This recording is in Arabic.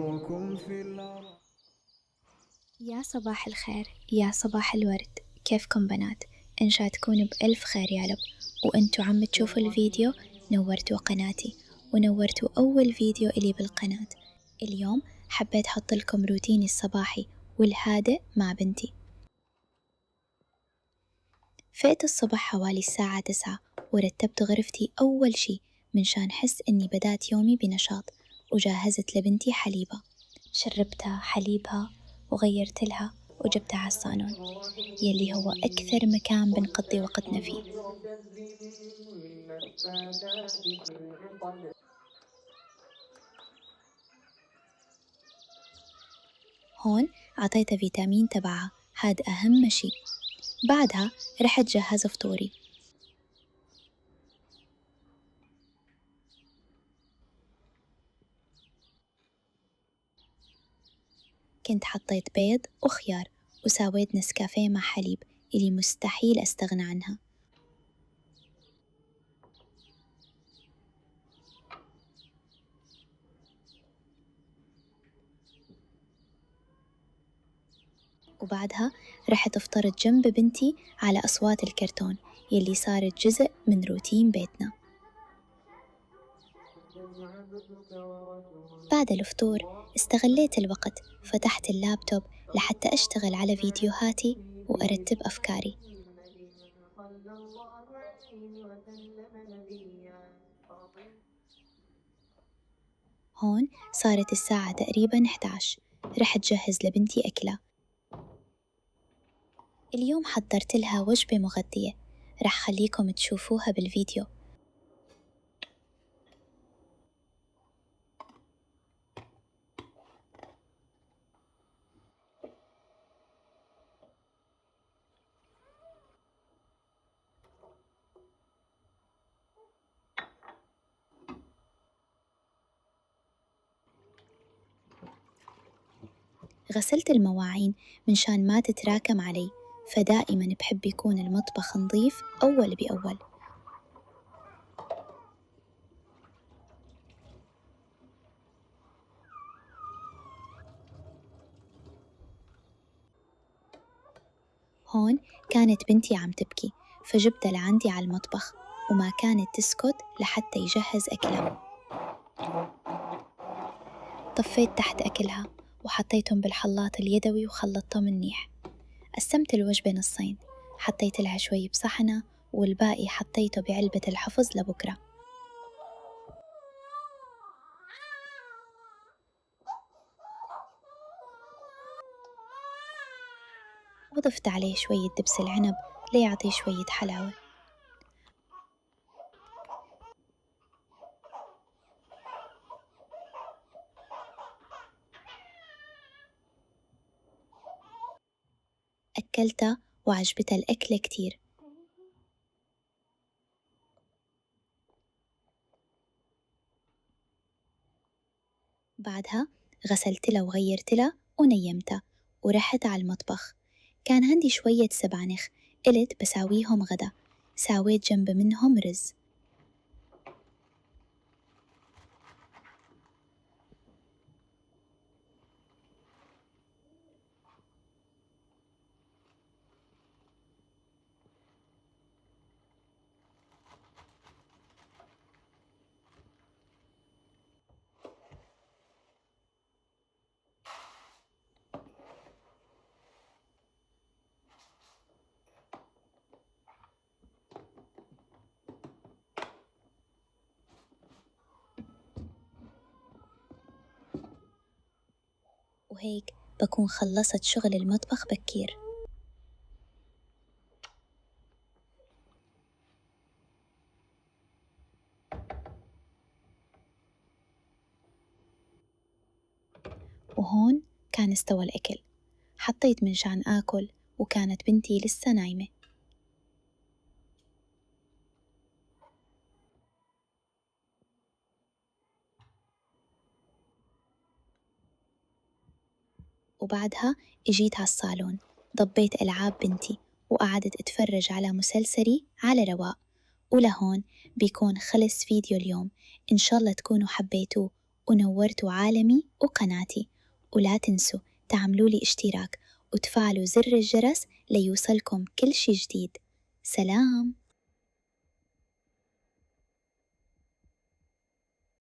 أذكركم في الأرض. يا صباح الخير، يا صباح الورد، كيفكم بنات؟ إن شاء تكونوا بألف خير يا رب. وأنتوا عم تشوفوا الفيديو نورتوا قناتي ونورتوا أول فيديو إلي بالقناة. اليوم حبيت أحط لكم روتيني الصباحي والهادئ مع بنتي. فقت الصبح حوالي الساعة 9 ورتبت غرفتي أول شي منشان حس إني بدأت يومي بنشاط، وجهزت لبنتي حليبها، شربتها حليبها وغيرت لها وجبتها على الصالون يلي هو أكثر مكان بنقضي وقتنا فيه. هون عطيتها فيتامين تبعها، هاد أهم شي. بعدها رحت جهز فطوري. كنت حطيت بيض وخيار وساويت نسكافيه مع حليب اللي مستحيل أستغنى عنها. وبعدها رحت افطرت جنب بنتي على أصوات الكرتون يلي صارت جزء من روتين بيتنا. بعد الفطور استغليت الوقت، فتحت اللابتوب لحتى أشتغل على فيديوهاتي وأرتب أفكاري. هون صارت الساعة تقريبا 11، رحت جهز لبنتي أكلها. اليوم حضرت لها وجبة مغذية، رح خليكم تشوفوها بالفيديو. غسلت المواعين منشان ما تتراكم علي، فدائما بحب يكون المطبخ نظيف أول بأول. هون كانت بنتي عم تبكي، فجبتها لعندي على المطبخ وما كانت تسكت لحتى يجهز أكلها. طفيت تحت أكلها وحطيتهم بالخلاط اليدوي وخلطتهم منيح. قسمت الوجبة نصين، حطيت لها شوي بصحنة والباقي حطيته بعلبة الحفظ لبكرة. وضفت عليه شوية دبس العنب ليعطي شوية حلاوة. أكلتها وعجبتها الأكلة كتير. بعدها غسلت لها وغيرت لها ونيمتها ورحت على المطبخ. كان عندي شوية سبانخ، قلت بساويهم غدا، ساويت جنب منهم رز. وهيك بكون خلصت شغل المطبخ بكير. وهون كان استوى الأكل، حطيت منشان آكل وكانت بنتي لسه نايمة. وبعدها إجيت على الصالون، ضبيت ألعاب بنتي وقعدت أتفرج على مسلسلي على رواق. ولهون بيكون خلص فيديو اليوم، إن شاء الله تكونوا حبيتوه ونورتوا عالمي وقناتي. ولا تنسوا تعملوا لي اشتراك وتفعلوا زر الجرس ليوصلكم كل شي جديد. سلام.